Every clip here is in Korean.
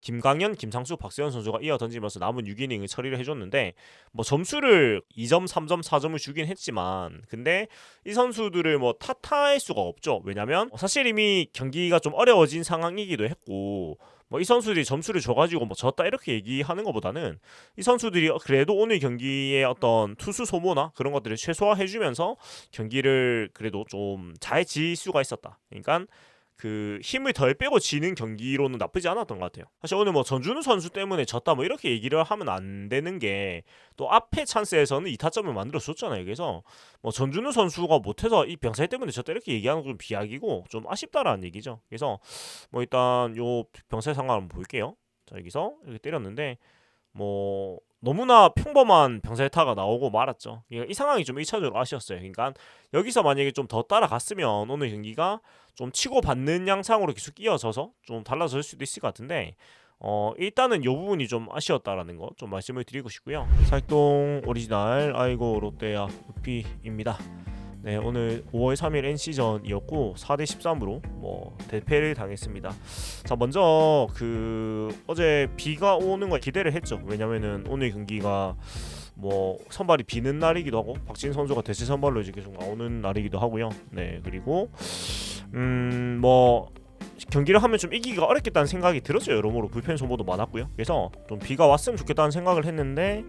김강현, 김상수, 박세현 선수가 이어 던지면서 남은 6이닝을 처리를 해줬는데 뭐 점수를 2점, 3점, 4점을 주긴 했지만 근데 이 선수들을 뭐 탓할 수가 없죠. 왜냐면 사실 이미 경기가 좀 어려워진 상황이기도 했고 뭐 이 선수들이 점수를 줘가지고 뭐 졌다 이렇게 얘기하는 것보다는 이 선수들이 그래도 오늘 경기의 어떤 투수 소모나 그런 것들을 최소화해주면서 경기를 그래도 좀 잘 질 수가 있었다. 그러니까 그 힘을 덜 빼고 지는 경기로는 나쁘지 않았던 것 같아요. 사실 오늘 뭐 전준우 선수 때문에 졌다 뭐 이렇게 얘기를 하면 안 되는 게 또 앞에 찬스에서는 2타점을 만들어 줬잖아요. 그래서 뭐 전준우 선수가 못해서 이 병살 때문에 졌다 이렇게 얘기하는 건 좀 비약이고 좀 아쉽다라는 얘기죠. 그래서 뭐 일단 요 병살 상황 한번 볼게요. 자 여기서 이렇게 때렸는데 뭐 너무나 평범한 병살타가 나오고 말았죠. 이 상황이 좀 1차적으로 아쉬웠어요. 그러니까 여기서 만약에 좀 더 따라갔으면 오늘 경기가 좀 치고받는 양상으로 계속 이어져서 좀 달라질 수도 있을 것 같은데 일단은 이 부분이 좀 아쉬웠다라는 거 좀 말씀을 드리고 싶고요. 살동 오리지널 아이고 롯데야 우피입니다. 네, 오늘 5월 3일 NC전이었고 4대 13으로 뭐 대패를 당했습니다. 자, 먼저 그 어제 비가 오는 걸 기대를 했죠. 왜냐면은 오늘 경기가 뭐 선발이 비는 날이기도 하고 박진 선수가 대체 선발로 이제 계속 나오는 날이기도 하고요. 네, 그리고 뭐 경기를 하면 좀 이기기가 어렵겠다는 생각이 들었어요. 여러모로 불펜 소모도 많았고요. 그래서 좀 비가 왔으면 좋겠다는 생각을 했는데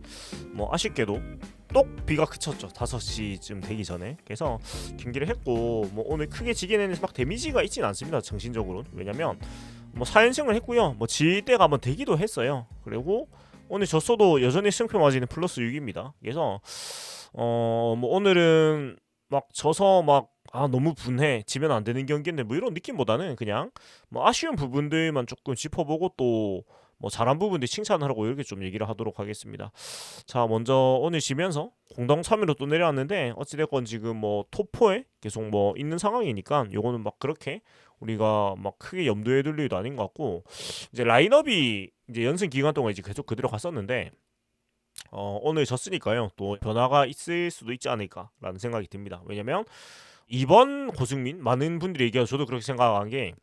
뭐 아쉽게도 똑 비가 그쳤죠. 5시쯤 되기 전에. 그래서 경기를 했고 뭐 오늘 크게 지긴 했는데 막 데미지가 있진 않습니다. 정신적으로. 왜냐면 뭐 4연승을 했고요. 뭐 질 때가 한번 되기도 했어요. 그리고 오늘 졌어도 여전히 승패 마진은 플러스 6입니다. 그래서 뭐 오늘은 막 져서 막 너무 분해 지면 안 되는 경기인데 뭐 이런 느낌보다는 그냥 뭐 아쉬운 부분들만 조금 짚어보고 또 뭐 잘한 부분들 칭찬하라고 이렇게 좀 얘기를 하도록 하겠습니다. 자 먼저 오늘 지면서 공동 3위로 또 내려왔는데 어찌됐건 지금 뭐 톱4에 계속 뭐 있는 상황이니까 요거는 막 그렇게 우리가 막 크게 염두에 둘 일도 아닌 것 같고 이제 라인업이 이제 연승 기간 동안 이제 계속 그대로 갔었는데 오늘 졌으니까요 또 변화가 있을 수도 있지 않을까라는 생각이 듭니다. 왜냐면 이번 고승민 많은 분들이 얘기하고 저도 그렇게 생각한 게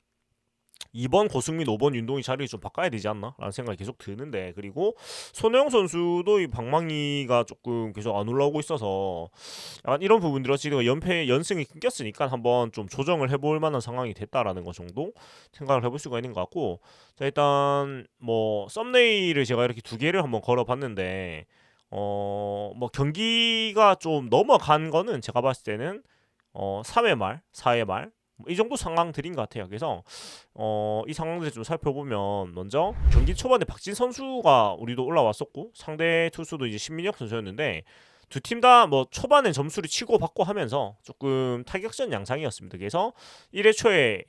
2번 고승민 5번 윤동희 자리를 좀 바꿔야 되지 않나 라는 생각이 계속 드는데 그리고 손혜영 선수도 이 방망이가 조금 계속 안 올라오고 있어서 약간 이런 부분들은 지금 연패 연승이 끊겼으니까 한번 좀 조정을 해볼 만한 상황이 됐다라는 것 정도 생각을 해볼 수가 있는 것 같고 자 일단 뭐 썸네일을 제가 이렇게 두 개를 한번 걸어봤는데 뭐 경기가 좀 넘어간 거는 제가 봤을 때는 3회 말, 4회 말 이 정도 상황들인 것 같아요. 그래서 이 상황들 좀 살펴보면 먼저 경기 초반에 박진 선수가 우리도 올라왔었고 상대 투수도 이제 신민혁 선수였는데 두 팀 다 뭐 초반에 점수를 치고 받고 하면서 조금 타격전 양상이었습니다. 그래서 1회 초에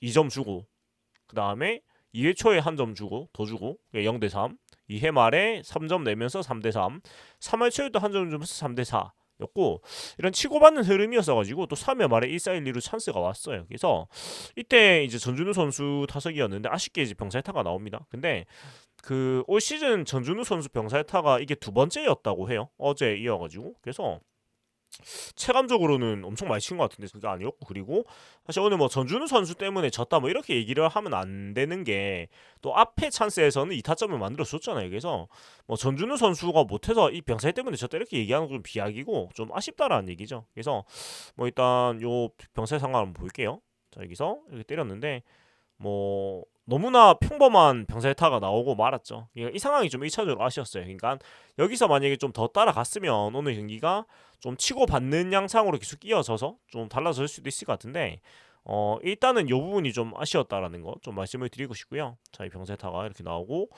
2점 주고 그 다음에 2회 초에 한 점 주고 더 주고 0대 3 2회 말에 3점 내면서 3대 3 3회 초에도 한 점 주면서 3대 4 였고 이런 치고받는 흐름이었어가지고 또 3회 말에 1-4-1-2로 찬스가 왔어요. 그래서 이때 이제 전준우 선수 타석이었는데 아쉽게 이제 병살타가 나옵니다. 근데 그 올 시즌 전준우 선수 병살타가 이게 두 번째였다고 해요. 어제 이어가지고 그래서 체감적으로는 엄청 많이 친 것 같은데 그게 아니었고 그리고 사실 오늘 뭐 전준우 선수 때문에 졌다 뭐 이렇게 얘기를 하면 안 되는 게 또 앞에 찬스에서는 2타점을 만들어 줬잖아요. 그래서 뭐 전준우 선수가 못해서 이 병살 때문에 졌다 이렇게 얘기하는 건 좀 비약이고 좀 아쉽다라는 얘기죠. 그래서 뭐 일단 요 병살 상황 한번 볼게요. 자 여기서 이렇게 때렸는데 뭐 너무나 평범한 병살타가 나오고 말았죠. 이 상황이 좀 1차적으로 아쉬웠어요. 그러니까 여기서 만약에 좀 더 따라갔으면 오늘 경기가 좀 치고받는 양상으로 계속 이어져서 좀 달라질 수도 있을 것 같은데 일단은 이 부분이 좀 아쉬웠다라는 거 좀 말씀을 드리고 싶고요. 자, 이 병세타가 이렇게 나오고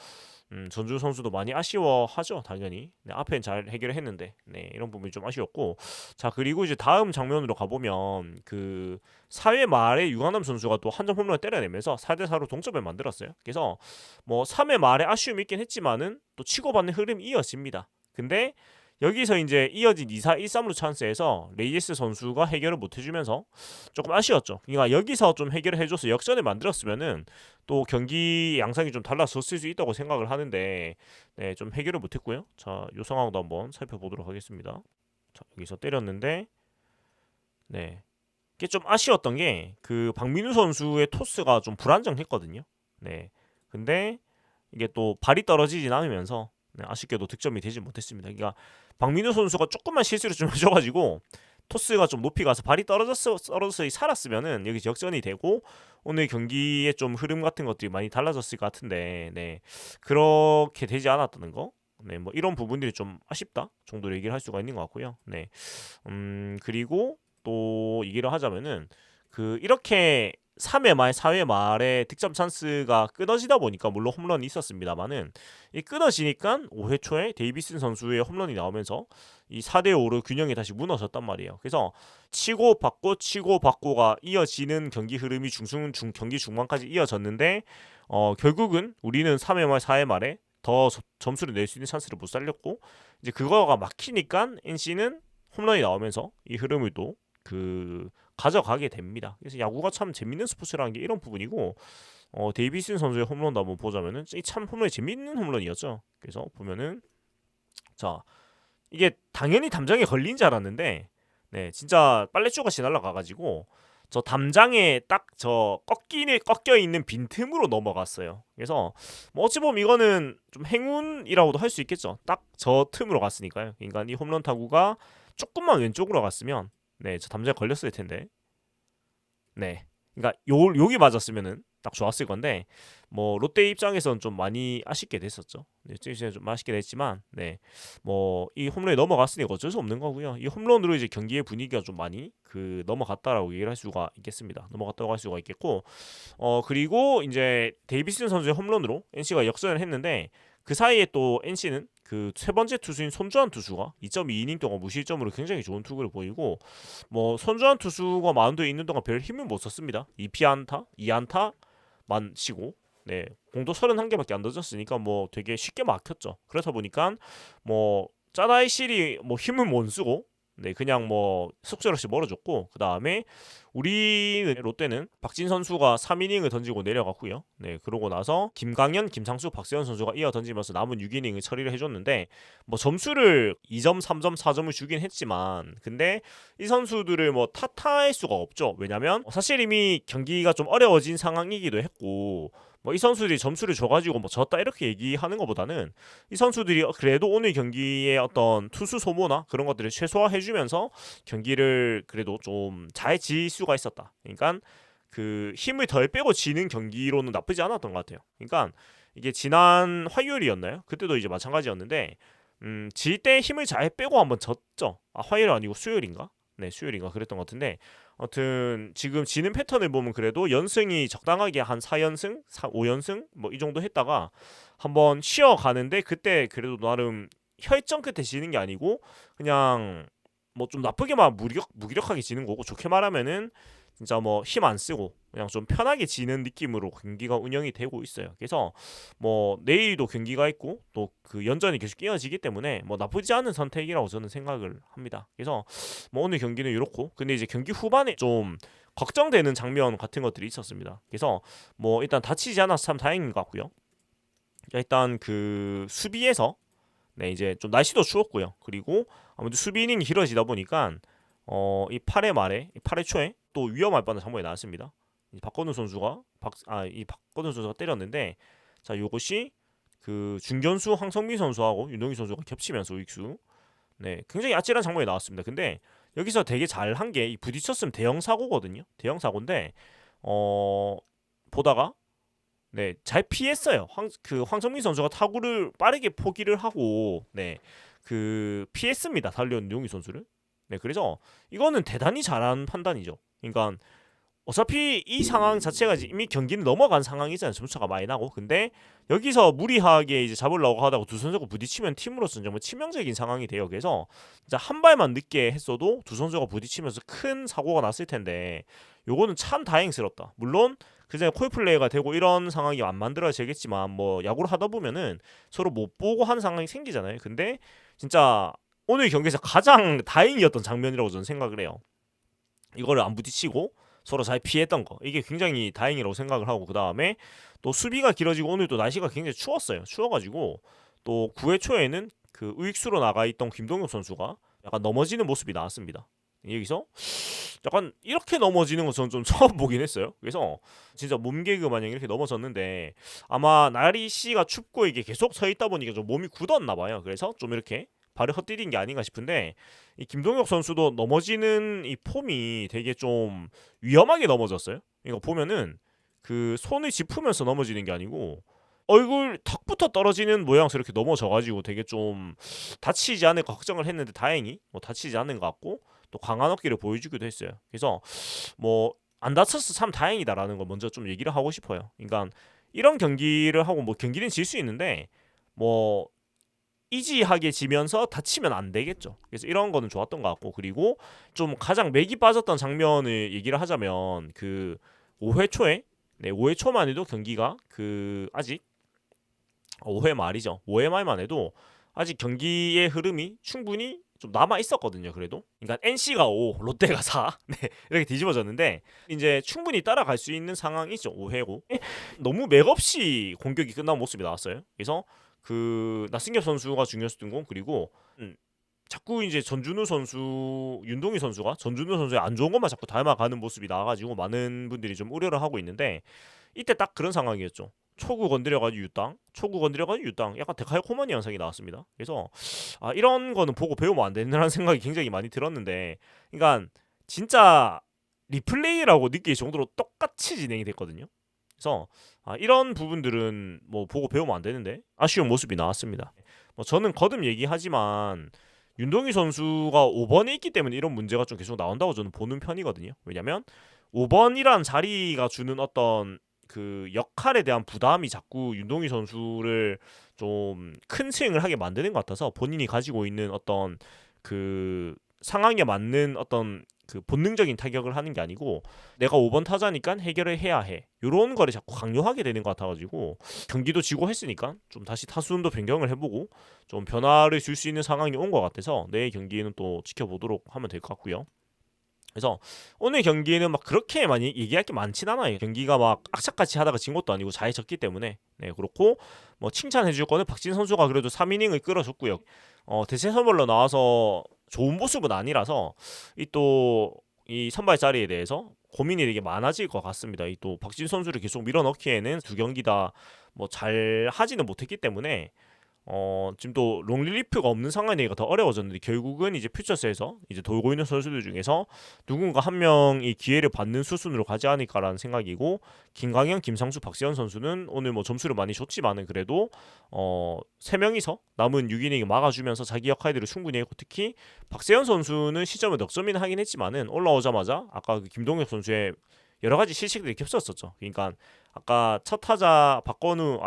전주 선수도 많이 아쉬워하죠, 당연히. 네, 앞엔 잘 해결했는데 네, 이런 부분이 좀 아쉬웠고 자 그리고 이제 다음 장면으로 가보면 그 4회 말에 유강남 선수가 또 한 점 홈런을 때려내면서 4대 4로 동점을 만들었어요. 그래서 뭐 3회 말에 아쉬움이 있긴 했지만은 또 치고받는 흐름이 이어집니다. 근데 여기서 이제 이어진 2-4, 1-3루 찬스에서 레이에스 선수가 해결을 못 해주면서 조금 아쉬웠죠. 그러니까 여기서 좀 해결을 해줘서 역전을 만들었으면은 또 경기 양상이 좀 달라졌을 수 있다고 생각을 하는데 네, 좀 해결을 못했고요. 자, 요 상황도 한번 살펴보도록 하겠습니다. 자, 여기서 때렸는데 네, 이게 좀 아쉬웠던 게 그 박민우 선수의 토스가 좀 불안정했거든요. 네, 근데 이게 또 발이 떨어지진 않으면서 아쉽게도 득점이 되지 못했습니다. 그러니까 박민우 선수가 조금만 실수를 좀 해줘가지고 토스가 좀 높이 가서 발이 떨어져서 살았으면은 여기 역전이 되고 오늘 경기의 좀 흐름 같은 것들이 많이 달라졌을 것 같은데, 네, 그렇게 되지 않았다는 거, 네, 뭐 이런 부분들이 좀 아쉽다 정도로 얘기를 할 수가 있는 것 같고요. 네, 그리고 또 얘기를 하자면은 이렇게 3회 말, 4회 말에 득점 찬스가 끊어지다 보니까 물론 홈런이 있었습니다만은 이 끊어지니까 5회 초에 데이비슨 선수의 홈런이 나오면서 이 4대 5로 균형이 다시 무너졌단 말이에요. 그래서 치고 받고가 이어지는 경기 흐름이 경기 중반까지 이어졌는데 결국은 우리는 3회 말, 4회 말에 더 점수를 낼 수 있는 찬스를 못 살렸고 이제 그거가 막히니까 NC는 홈런이 나오면서 이 흐름을 또 가져가게 됩니다. 그래서 야구가 참 재밌는 스포츠라는 게 이런 부분이고 데이비슨 선수의 홈런도 한번 보자면은 참 홈런이 재밌는 홈런이었죠. 그래서 보면은 자 이게 당연히 담장에 걸린 줄 알았는데 네 진짜 빨래줄같이 날아가가지고 저 담장에 딱 저 꺾여 있는 빈틈으로 넘어갔어요. 그래서 뭐 어찌 보면 이거는 좀 행운이라고도 할 수 있겠죠. 딱 저 틈으로 갔으니까요. 그러니까 이 홈런 타구가 조금만 왼쪽으로 갔으면 네, 저 담장에 걸렸을 텐데. 네. 그러니까 여기 맞았으면은 딱 좋았을 건데 뭐 롯데 입장에서는 좀 많이 아쉽게 됐었죠. 네, 좀 아쉽게 됐지만 네. 뭐 이 홈런이 넘어갔으니까 어쩔 수 없는 거고요. 이 홈런으로 이제 경기의 분위기가 좀 많이 넘어갔다라고 얘기를 할 수가 있겠습니다. 넘어갔다고 할 수가 있겠고 그리고 이제 데이비슨 선수의 홈런으로 NC가 역전을 했는데 그 사이에 또 NC는 세 번째 투수인 손주환 투수가 2.2이닝 동안 무실점으로 굉장히 좋은 투구를 보이고 뭐 손주환 투수가 마운드에 있는 동안 별 힘을 못 썼습니다. 2피안타, 2안타만 치고 네, 공도 31개밖에 안 던졌으니까 뭐 되게 쉽게 막혔죠. 그렇다 보니까 뭐 짜다이 실이 뭐 힘을 못 쓰고 네, 그냥 뭐 속절없이 멀어졌고 그 다음에 우리 롯데는 박진 선수가 3이닝을 던지고 내려갔고요. 네, 그러고 나서 김강현, 김상수, 박세현 선수가 이어 던지면서 남은 6이닝을 처리를 해줬는데 뭐 점수를 2점, 3점, 4점을 주긴 했지만 근데 이 선수들을 뭐 탓할 수가 없죠. 왜냐면 사실 이미 경기가 좀 어려워진 상황이기도 했고 뭐 이 선수들이 점수를 줘가지고 뭐 졌다 이렇게 얘기하는 것보다는 이 선수들이 그래도 오늘 경기의 어떤 투수 소모나 그런 것들을 최소화해주면서 경기를 그래도 좀 잘 질 수가 있었다. 그러니까 힘을 덜 빼고 지는 경기로는 나쁘지 않았던 것 같아요. 그러니까 이게 지난 화요일이었나요? 그때도 이제 마찬가지였는데 질 때 힘을 잘 빼고 한번 졌죠. 화요일 아니고 수요일인가? 네, 수요일인가 그랬던 것 같은데 아무튼 지금 지는 패턴을 보면 그래도 연승이 적당하게 한 4연승, 5연승 뭐 이 정도 했다가 한번 쉬어가는데 그때 그래도 나름 혈전 끝에 지는 게 아니고 그냥 뭐 좀 나쁘게만 무기력하게 지는 거고 좋게 말하면은 진짜 뭐 힘 안 쓰고 그냥 좀 편하게 지는 느낌으로 경기가 운영이 되고 있어요. 그래서 뭐 내일도 경기가 있고 또 연전이 계속 이어지기 때문에 뭐 나쁘지 않은 선택이라고 저는 생각을 합니다. 그래서 뭐 오늘 경기는 이렇고 근데 이제 경기 후반에 좀 걱정되는 장면 같은 것들이 있었습니다. 그래서 뭐 일단 다치지 않아서 참 다행인 것 같고요. 일단 수비에서 네 이제 좀 날씨도 추웠고요. 그리고 아무래도 수비 이닝이 길어지다 보니까 이 8회 말에 8회 초에 또 위험할 뻔한 장면이 나왔습니다. 박건우 선수가 때렸는데 자 요것이 중견수 황성민 선수하고 윤동희 선수가 겹치면서 우익수 네 굉장히 아찔한 장면이 나왔습니다. 근데 여기서 되게 잘한 게 부딪혔으면 대형 사고거든요. 대형 사고인데 보다가 네 잘 피했어요. 황성민 선수가 타구를 빠르게 포기를 하고 네 피했습니다. 달려온 윤동희 선수를. 네 그래서 이거는 대단히 잘한 판단이죠. 그러니까 어차피 이 상황 자체가 이미 경기는 넘어간 상황이잖아요. 점수차가 많이 나고. 근데 여기서 무리하게 이제 잡으려고 하다가 두 선수가 부딪히면 팀으로서는 정말 치명적인 상황이 돼요. 그래서 진짜 한 발만 늦게 했어도 두 선수가 부딪히면서 큰 사고가 났을 텐데 요거는 참 다행스럽다. 물론 그전에 콜플레이가 되고 이런 상황이 안 만들어지겠지만 뭐 야구를 하다 보면은 서로 못 보고 하는 상황이 생기잖아요. 근데 진짜 오늘 경기에서 가장 다행이었던 장면이라고 저는 생각을 해요. 이거를 안 부딪히고 서로 잘 피했던 거 이게 굉장히 다행이라고 생각을 하고 그 다음에 또 수비가 길어지고 오늘 또 날씨가 굉장히 추웠어요. 추워가지고 또 9회 초에는 우익수로 나가 있던 김동엽 선수가 약간 넘어지는 모습이 나왔습니다. 여기서 약간 이렇게 넘어지는 거 저는 좀 처음 보긴 했어요. 그래서 진짜 몸개그 마냥 이렇게 넘어졌는데 아마 나리씨가 춥고 이게 계속 서 있다 보니까 좀 몸이 굳었나 봐요. 그래서 좀 이렇게 발을 헛디딘 게 아닌가 싶은데 이 김동혁 선수도 넘어지는 이 폼이 되게 좀 위험하게 넘어졌어요. 이거 보면은 그 손을 짚으면서 넘어지는 게 아니고 얼굴 턱부터 떨어지는 모양새로 이렇게 넘어져가지고 되게 좀 다치지 않을까 걱정을 했는데 다행히 뭐 다치지 않은 것 같고 또 강한 어깨를 보여주기도 했어요. 그래서 뭐 안 다쳐서 참 다행이다라는 걸 먼저 좀 얘기를 하고 싶어요. 그러니까 이런 경기를 하고 뭐 경기는 질 수 있는데 뭐 이지하게 지면서 다치면 안 되겠죠. 그래서 이런 거는 좋았던 것 같고 그리고 좀 가장 맥이 빠졌던 장면을 얘기를 하자면 그 5회 초에 5회 초만 해도 경기가 그 아직 5회 말이죠. 5회 말만 해도 아직 경기의 흐름이 충분히 좀 남아 있었거든요. 그래도 그러니까 NC가 5, 롯데가 4 네, 이렇게 뒤집어졌는데 이제 충분히 따라갈 수 있는 상황이죠. 5회고 너무 맥없이 공격이 끝난 모습이 나왔어요. 그래서 그 나승엽 선수가 중요했던 건 그리고 자꾸 이제 전준우 선수, 윤동희 선수가 전준우 선수의 안 좋은 것만 자꾸 닮아가는 모습이 나와가지고 많은 분들이 좀 우려를 하고 있는데 이때 딱 그런 상황이었죠. 초구 건드려가지고 유땅, 초구 건드려가지고 유땅, 약간 데칼코마니 현상이 나왔습니다. 그래서 아 이런 거는 보고 배우면 안 된다는 생각이 굉장히 많이 들었는데, 그러니까 진짜 리플레이라고 느낄 정도로 똑같이 진행이 됐거든요. 그래서 아 이런 부분들은 뭐 보고 배우면 안 되는데 아쉬운 모습이 나왔습니다. 뭐 저는 거듭 얘기하지만 윤동희 선수가 5번에 있기 때문에 이런 문제가 좀 계속 나온다고 저는 보는 편이거든요. 왜냐면 5번이란 자리가 주는 어떤 그 역할에 대한 부담이 자꾸 윤동희 선수를 좀 큰 스윙을 하게 만드는 것 같아서 본인이 가지고 있는 어떤 그 상황에 맞는 어떤 그 본능적인 타격을 하는 게 아니고 내가 5번 타자니까 해결을 해야 해. 요런 거를 자꾸 강요하게 되는 것 같아가지고 경기도 지고 했으니까 좀 다시 타순도 변경을 해보고 좀 변화를 줄 수 있는 상황이 온 것 같아서 내일 경기는 또 지켜보도록 하면 될 것 같고요. 그래서 오늘 경기는 막 그렇게 많이 얘기할 게 많진 않아요. 경기가 막 악착같이 하다가 진 것도 아니고 잘 졌기 때문에 네 그렇고 뭐 칭찬해줄 거는 박진 선수가 그래도 3이닝을 끌어줬고요. 대체 선발로 나와서 좋은 모습은 아니라서 이 또 이 선발 자리에 대해서 고민이 되게 많아질 것 같습니다. 이 또 박진 선수를 계속 밀어넣기에는 두 경기 다 뭐 잘 하지는 못했기 때문에 지금 또 롱릴리프가 없는 상황이니까 더 어려워졌는데 결국은 이제 퓨처스에서 이제 돌고 있는 선수들 중에서 누군가 한 명이 기회를 받는 수순으로 가지 않을까라는 생각이고 김광현, 김상수, 박세현 선수는 오늘 뭐 점수를 많이 줬지만은 그래도 세 명이서 남은 6이닝을 막아주면서 자기 역할들을 충분히 했고 특히 박세현 선수는 시점을 넉점이나 하긴 했지만은 올라오자마자 아까 그 김동엽 선수의 여러 가지 실책들이 겹쳤었죠. 그러니까 아까 첫 타자 박건우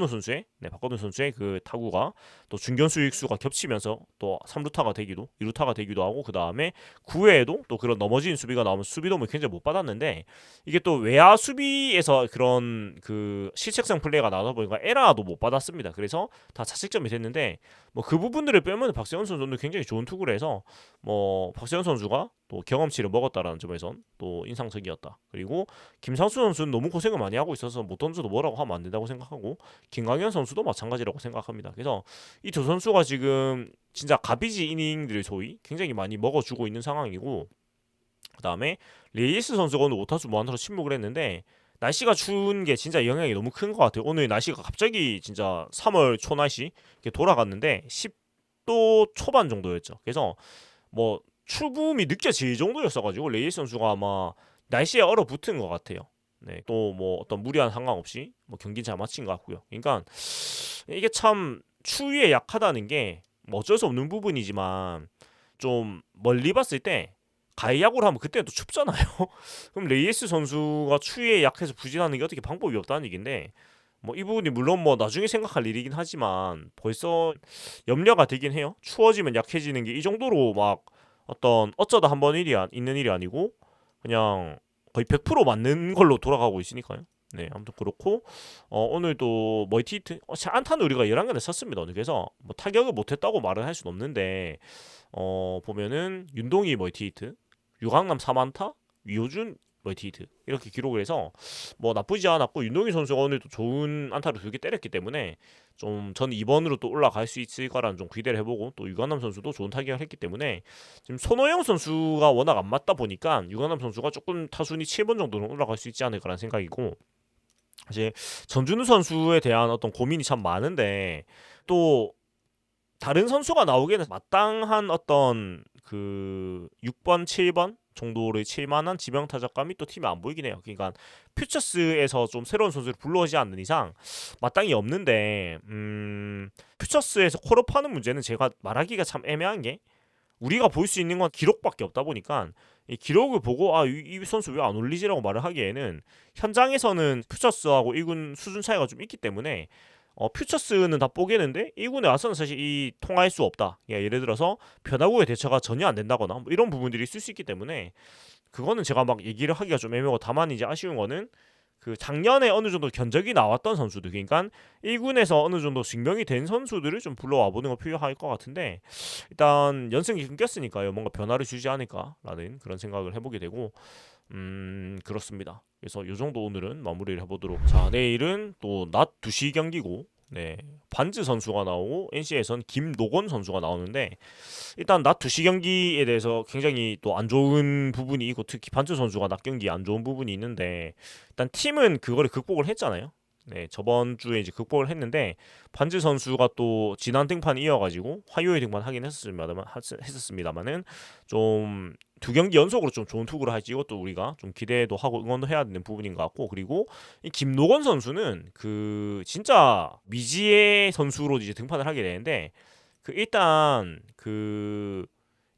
선수의 박건우 선수의 그 타구가 또 중견수 익수가 겹치면서 또 3루타가 되기도 2루타가 되기도 하고 그 다음에 9회에도 또 그런 넘어진 수비가 나오면 수비도움을 굉장히 못 받았는데 이게 또 외야 수비에서 그런 그 실책성 플레이가 나오다 보니까 에라도 못 받았습니다. 그래서 다 자책점이 됐는데 뭐 그 부분들을 빼면 박세현 선수는 굉장히 좋은 투구를 해서 뭐 박세현 선수가 또 경험치를 먹었다라는 점에선 또 인상적이었다. 그리고 김상수 선수는 너무 고생을 많이 하고 있어서 못 던져도 뭐라고 하면 안 된다고 생각하고 김광현 선수도 마찬가지라고 생각합니다. 그래서 이 두 선수가 지금 진짜 가비지 이닝들을 소위 굉장히 많이 먹어주고 있는 상황이고 그 다음에 레이스 선수가 오늘 5타수 무안타로 침묵을 했는데 날씨가 추운 게 진짜 영향이 너무 큰 것 같아요. 오늘 날씨가 갑자기 진짜 3월 초 날씨 이렇게 돌아갔는데 10도 초반 정도였죠. 그래서 뭐 추움이 느껴질 정도였어가지고 레이스 선수가 아마 날씨에 얼어붙은 것 같아요. 네, 또 뭐 어떤 무리한 상관 없이 뭐 경기 잘 마친 것 같고요. 그러니까 이게 참 추위에 약하다는 게 뭐 어쩔 수 없는 부분이지만 좀 멀리 봤을 때 가이야구를 하면 그때는 또 춥잖아요. 그럼 레이스 선수가 추위에 약해서 부진하는 게 어떻게 방법이 없다는 얘긴데 뭐 이 부분이 물론 뭐 나중에 생각할 일이긴 하지만 벌써 염려가 되긴 해요. 추워지면 약해지는 게 이 정도로 막 어떤 어쩌다 한 번 있는 일이 아니고 그냥 거의 100% 맞는 걸로 돌아가고 있으니까요. 네, 아무튼 그렇고 오늘도 멀티히트 안타는 우리가 11개를 쳤습니다. 그래서 뭐 타격을 못했다고 말은 할 수는 없는데 보면은 윤동희 멀티히트, 유강남 3안타, 위호준 어버티드 이렇게 기록을 해서 뭐 나쁘지 않았고 윤동희 선수가 오늘도 좋은 안타를 2개 때렸기 때문에 좀 저는 2번으로 또 올라갈 수 있을 거라는 좀 기대를 해보고 또 유관남 선수도 좋은 타격을 했기 때문에 지금 손호영 선수가 워낙 안 맞다 보니까 유관남 선수가 조금 타순이 7번 정도는 올라갈 수 있지 않을까라는 생각이고 이제 전준우 선수에 대한 어떤 고민이 참 많은데 또 다른 선수가 나오기에는 마땅한 어떤 그 6번, 7번 정도를 칠만한 지명 타작감이 또 팀에 안 보이긴 해요. 그러니까 퓨처스에서 좀 새로운 선수를 불러오지 않는 이상 마땅히 없는데 퓨처스에서 콜업하는 문제는 제가 말하기가 참 애매한 게 우리가 볼 수 있는 건 기록밖에 없다 보니까 이 기록을 보고 이 선수 왜 안 올리지라고 말을 하기에는 현장에서는 퓨처스하고 1군 수준 차이가 좀 있기 때문에 퓨처스는 다 뽀개는데 1군에 와서는 사실 이 통할 수 없다. 예를 들어서 변화구의 대처가 전혀 안 된다거나 뭐 이런 부분들이 있을 수 있기 때문에 그거는 제가 막 얘기를 하기가 좀 애매하고 다만 이제 아쉬운 거는 그 작년에 어느 정도 견적이 나왔던 선수들 그러니까 1군에서 어느 정도 증명이 된 선수들을 좀 불러와 보는 거 필요할 것 같은데 일단 연승이 끊겼으니까요. 뭔가 변화를 주지 않을까라는 그런 생각을 해보게 되고 그렇습니다. 그래서 요 정도 오늘은 마무리를 해보도록. 자, 내일은 또 낮 2시 경기고 네 반즈 선수가 나오고 NC에선 김노건 선수가 나오는데 일단 낮 2시 경기에 대해서 굉장히 또 안 좋은 부분이 있고 특히 반즈 선수가 낮 경기 안 좋은 부분이 있는데 일단 팀은 그거를 극복을 했잖아요. 네 저번 주에 이제 극복을 했는데 반즈 선수가 또 지난 등판 이어가지고 화요일 등판 하긴 했었습니다만은 좀 2경기 연속으로 좀 좋은 투구를 할지 이것도 우리가 좀 기대도 하고 응원도 해야 되는 부분인 것 같고 그리고 이 김노건 선수는 그 진짜 미지의 선수로 이제 등판을 하게 되는데 그 일단 그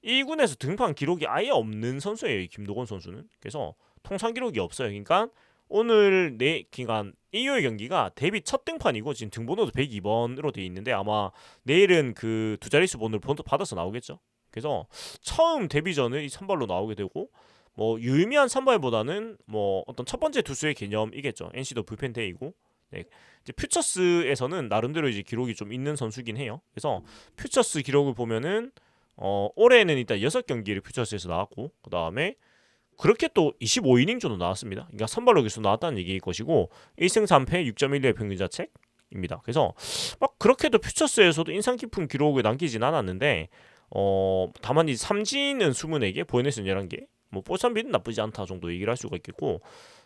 1군에서 등판 기록이 아예 없는 선수예요. 이 김노건 선수는. 그래서 통산 기록이 없어요. 그러니까 오늘 그러니까 일요일 경기가 데뷔 첫 등판이고 지금 등번호도 102번으로 돼 있는데 아마 내일은 그 두 자릿수 번호를 받아서 나오겠죠. 그래서 처음 데뷔전을 이 선발로 나오게 되고 뭐 유의미한 선발보다는 뭐 어떤 첫 번째 투수의 개념이겠죠. NC도 불펜 데이고 네. 이제 퓨처스에서는 나름대로 이제 기록이 좀 있는 선수긴 해요. 그래서 퓨처스 기록을 보면은 올해는 일단 6경기를 퓨처스에서 나왔고 그 다음에 그렇게 또 25이닝 정도 나왔습니다. 그러니까 선발로 계속 나왔다는 얘기일 것이고 1승 3패 6.12의 평균 자책입니다. 그래서 막 그렇게도 퓨처스에서도 인상 깊은 기록을 남기진 않았는데 다만 이 삼진은 20개, 보헤넷은 11개, 뭐 볼삼비는 나쁘지 않다 정도 얘기를 할 수가 있겠고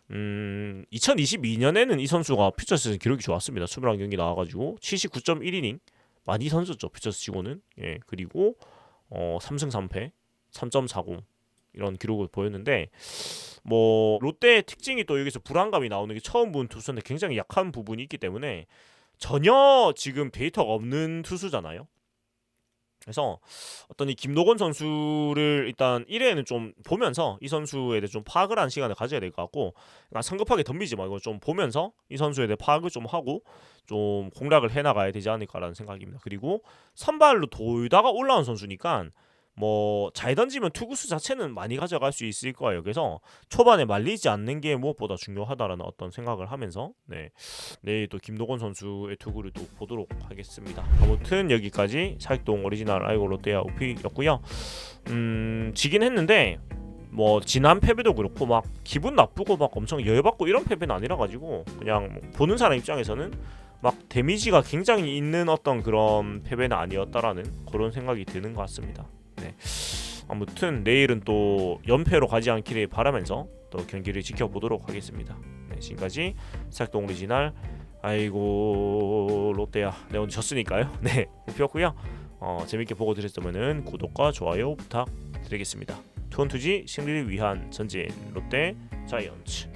2022년에는 이 선수가 퓨처스에서 기록이 좋았습니다. 21경기 나와가지고 79.1이닝 많이 던졌죠. 퓨처스 치고는. 예, 그리고 3승 3패 3.40 이런 기록을 보였는데 뭐 롯데의 특징이 또 여기서 불안감이 나오는 게 처음 본 투수인데 굉장히 약한 부분이 있기 때문에 전혀 지금 데이터가 없는 투수잖아요. 그래서 어떤 이 김노건 선수를 일단 1회에는 좀 보면서 이 선수에 대해 좀 파악을 하는 시간을 가져야 될 것 같고 그러니까 성급하게 덤비지 말고 좀 보면서 이 선수에 대해 파악을 좀 하고 좀 공략을 해나가야 되지 않을까라는 생각입니다. 그리고 선발로 돌다가 올라온 선수니까 뭐 잘 던지면 투구수 자체는 많이 가져갈 수 있을 거예요. 그래서 초반에 말리지 않는 게 무엇보다 중요하다라는 어떤 생각을 하면서 네 내일 또 김노건 선수의 투구를 또 보도록 하겠습니다. 아무튼 여기까지 사익동 오리지널 아이고 롯데야 오피였고요. 지긴 했는데 뭐 지난 패배도 그렇고 막 기분 나쁘고 막 엄청 열받고 이런 패배는 아니라 가지고 그냥 뭐 보는 사람 입장에서는 막 데미지가 굉장히 있는 어떤 그런 패배는 아니었다라는 그런 생각이 드는 것 같습니다. 네. 아무튼 내일은 또 연패로 가지 않기를 바라면서 또 경기를 지켜보도록 하겠습니다. 네, 지금까지 사익동 오리지널 아이고 롯데야 네 오늘 졌으니까요. 네 목표였고요. 재밌게 보고 드셨다면은 구독과 좋아요 부탁드리겠습니다. 투원투지 승리를 위한 전진 롯데 자이언츠